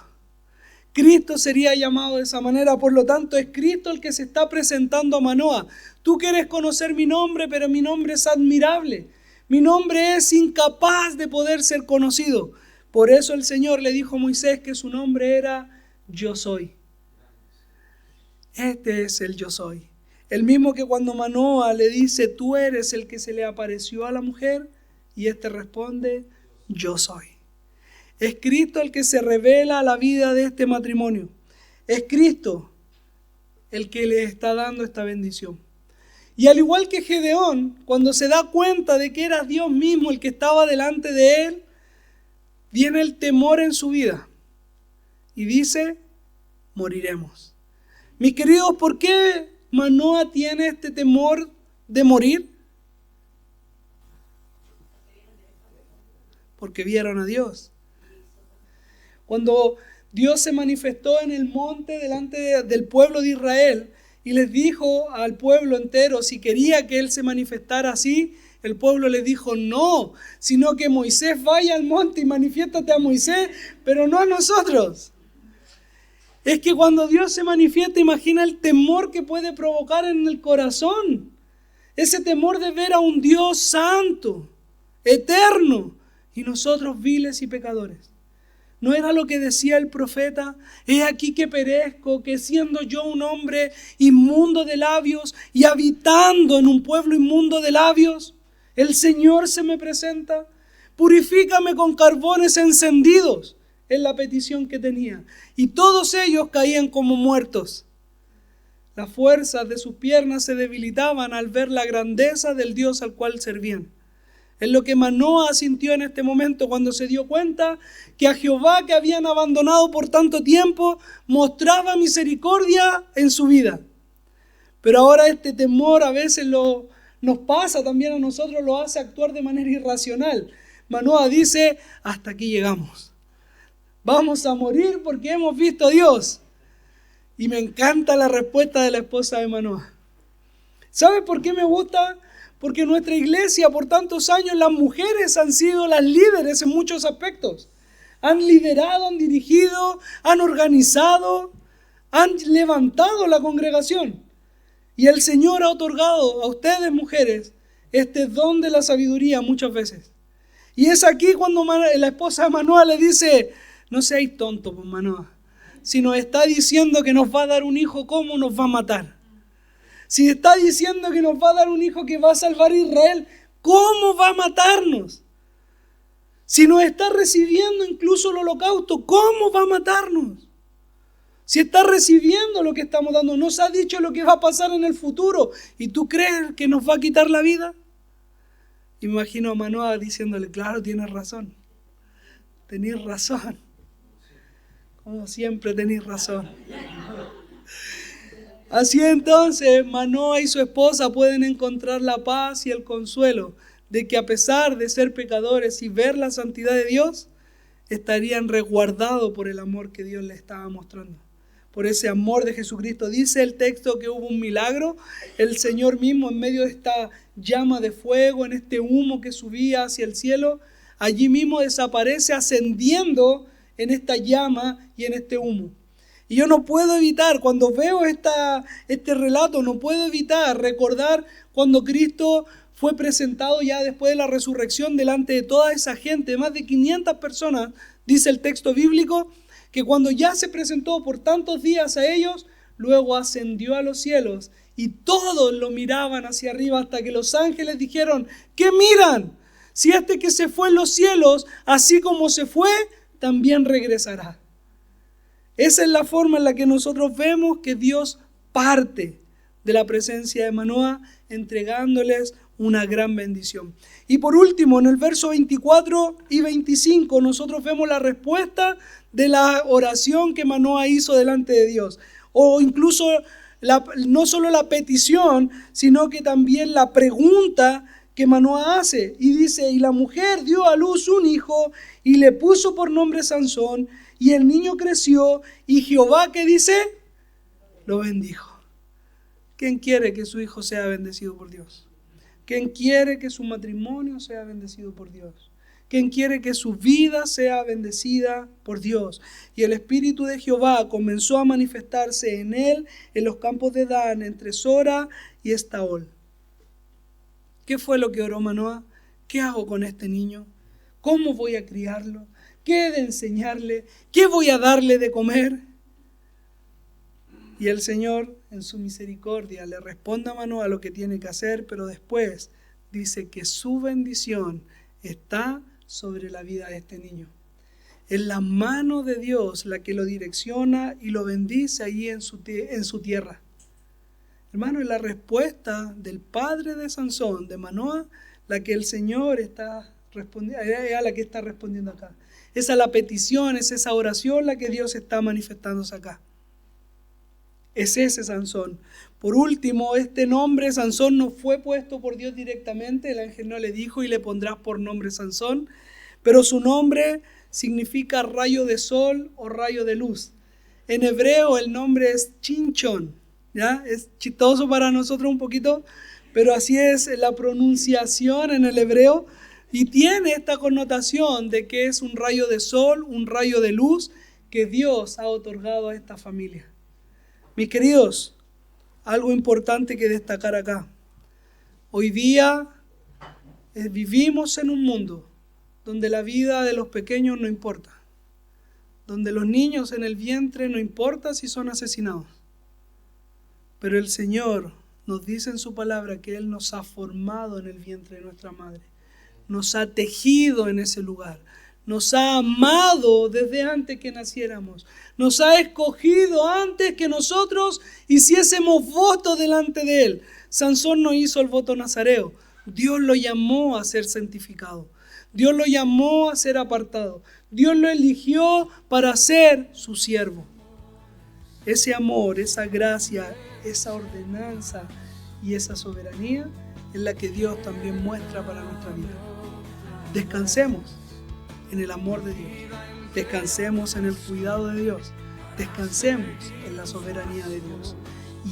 Cristo sería llamado de esa manera, por lo tanto es Cristo el que se está presentando a Manoah. Tú quieres conocer mi nombre, pero mi nombre es admirable. Mi nombre es incapaz de poder ser conocido. Por eso el Señor le dijo a Moisés que su nombre era Yo Soy. Este es el Yo Soy. El mismo que cuando Manoah le dice, tú eres el que se le apareció a la mujer, y éste responde, yo soy. Es Cristo el que se revela a la vida de este matrimonio. Es Cristo el que le está dando esta bendición. Y al igual que Gedeón, cuando se da cuenta de que era Dios mismo el que estaba delante de él, viene el temor en su vida. Y dice, moriremos. Mis queridos, ¿por qué Manoah tiene este temor de morir? Porque vieron a Dios. Cuando Dios se manifestó en el monte delante del pueblo de Israel y les dijo al pueblo entero si quería que Él se manifestara así, el pueblo le dijo no, sino que Moisés vaya al monte y manifiéstate a Moisés, pero no a nosotros. Es que cuando Dios se manifiesta, imagina el temor que puede provocar en el corazón. Ese temor de ver a un Dios santo, eterno, y nosotros viles y pecadores. ¿No era lo que decía el profeta? He aquí que perezco, que siendo yo un hombre inmundo de labios y habitando en un pueblo inmundo de labios, el Señor se me presenta. Purifícame con carbones encendidos. Es la petición que tenía. Y todos ellos caían como muertos. Las fuerzas de sus piernas se debilitaban al ver la grandeza del Dios al cual servían. Es lo que Manoah sintió en este momento cuando se dio cuenta que a Jehová, que habían abandonado por tanto tiempo, mostraba misericordia en su vida. Pero ahora este temor a veces nos pasa también a nosotros, lo hace actuar de manera irracional. Manoah dice, hasta aquí llegamos. Vamos a morir porque hemos visto a Dios. Y me encanta la respuesta de la esposa de Manoah. ¿Sabes por qué me gusta? Porque en nuestra iglesia por tantos años las mujeres han sido las líderes en muchos aspectos. Han liderado, han dirigido, han organizado, han levantado la congregación. Y el Señor ha otorgado a ustedes, mujeres, este don de la sabiduría muchas veces. Y es aquí cuando la esposa de Manoah le dice, no seáis tontos, pues Manoah. Si nos está diciendo que nos va a dar un hijo, ¿cómo nos va a matar? Si está diciendo que nos va a dar un hijo que va a salvar a Israel, ¿cómo va a matarnos? Si nos está recibiendo incluso el holocausto, ¿cómo va a matarnos? Si está recibiendo lo que estamos dando, nos ha dicho lo que va a pasar en el futuro, ¿y tú crees que nos va a quitar la vida? Imagino a Manoah diciéndole, claro, tienes razón. Tenés razón. Como siempre tenés razón. Así entonces, Manoah y su esposa pueden encontrar la paz y el consuelo de que a pesar de ser pecadores y ver la santidad de Dios, estarían resguardados por el amor que Dios les estaba mostrando. Por ese amor de Jesucristo. Dice el texto que hubo un milagro. El Señor mismo en medio de esta llama de fuego, en este humo que subía hacia el cielo, allí mismo desaparece ascendiendo en esta llama y en este humo. Y yo no puedo evitar, cuando veo este relato, no puedo evitar recordar cuando Cristo fue presentado ya después de la resurrección delante de toda esa gente, más de 500 personas, dice el texto bíblico, que cuando ya se presentó por tantos días a ellos, luego ascendió a los cielos y todos lo miraban hacia arriba hasta que los ángeles dijeron, ¿qué miran? Si este que se fue en los cielos, así como se fue, también regresará. Esa es la forma en la que nosotros vemos que Dios parte de la presencia de Manoah, entregándoles una gran bendición. Y por último, en el verso 24 y 25, nosotros vemos la respuesta de la oración que Manoah hizo delante de Dios. O incluso no solo la petición, sino que también la pregunta que Manoah hace. Y dice, y la mujer dio a luz un hijo y le puso por nombre Sansón, y el niño creció, y Jehová, ¿qué dice? Lo bendijo. ¿Quién quiere que su hijo sea bendecido por Dios? ¿Quién quiere que su matrimonio sea bendecido por Dios? ¿Quién quiere que su vida sea bendecida por Dios? Y el Espíritu de Jehová comenzó a manifestarse en él, en los campos de Dan, entre Sora y Estaol. ¿Qué fue lo que oró Manoah? ¿Qué hago con este niño? ¿Cómo voy a criarlo? ¿Qué he de enseñarle? ¿Qué voy a darle de comer? Y el Señor, en su misericordia, le responde a Manoah lo que tiene que hacer, pero después dice que su bendición está sobre la vida de este niño. Es la mano de Dios la que lo direcciona y lo bendice allí en su tierra. Hermano, es la respuesta del padre de Sansón, de Manoah, la que el Señor está respondiendo, a la que está respondiendo acá. Esa es la petición, es esa oración la que Dios está manifestándose acá. Es ese Sansón. Por último, este nombre Sansón no fue puesto por Dios directamente. El ángel no le dijo y le pondrás por nombre Sansón. Pero su nombre significa rayo de sol o rayo de luz. En hebreo el nombre es Chinchón. ¿Ya? Es chistoso para nosotros un poquito, pero así es la pronunciación en el hebreo. Y tiene esta connotación de que es un rayo de sol, un rayo de luz que Dios ha otorgado a esta familia. Mis queridos, algo importante que destacar acá. Hoy día vivimos en un mundo donde la vida de los pequeños no importa, donde los niños en el vientre no importa si son asesinados. Pero el Señor nos dice en su palabra que Él nos ha formado en el vientre de nuestra madre, nos ha tejido en ese lugar, nos ha amado desde antes que naciéramos, nos ha escogido antes que nosotros hiciésemos voto delante de Él. Sansón no hizo el voto nazareo, Dios lo llamó a ser santificado, Dios lo llamó a ser apartado, Dios lo eligió para ser su siervo. Ese amor, esa gracia, esa ordenanza y esa soberanía es la que Dios también muestra para nuestra vida. Descansemos en el amor de Dios, descansemos en el cuidado de Dios, descansemos en la soberanía de Dios,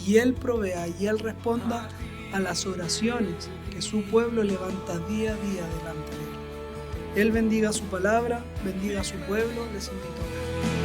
y Él provea y Él responda a las oraciones que su pueblo levanta día a día delante de Él. Él bendiga su palabra, bendiga a su pueblo, les invito a orar.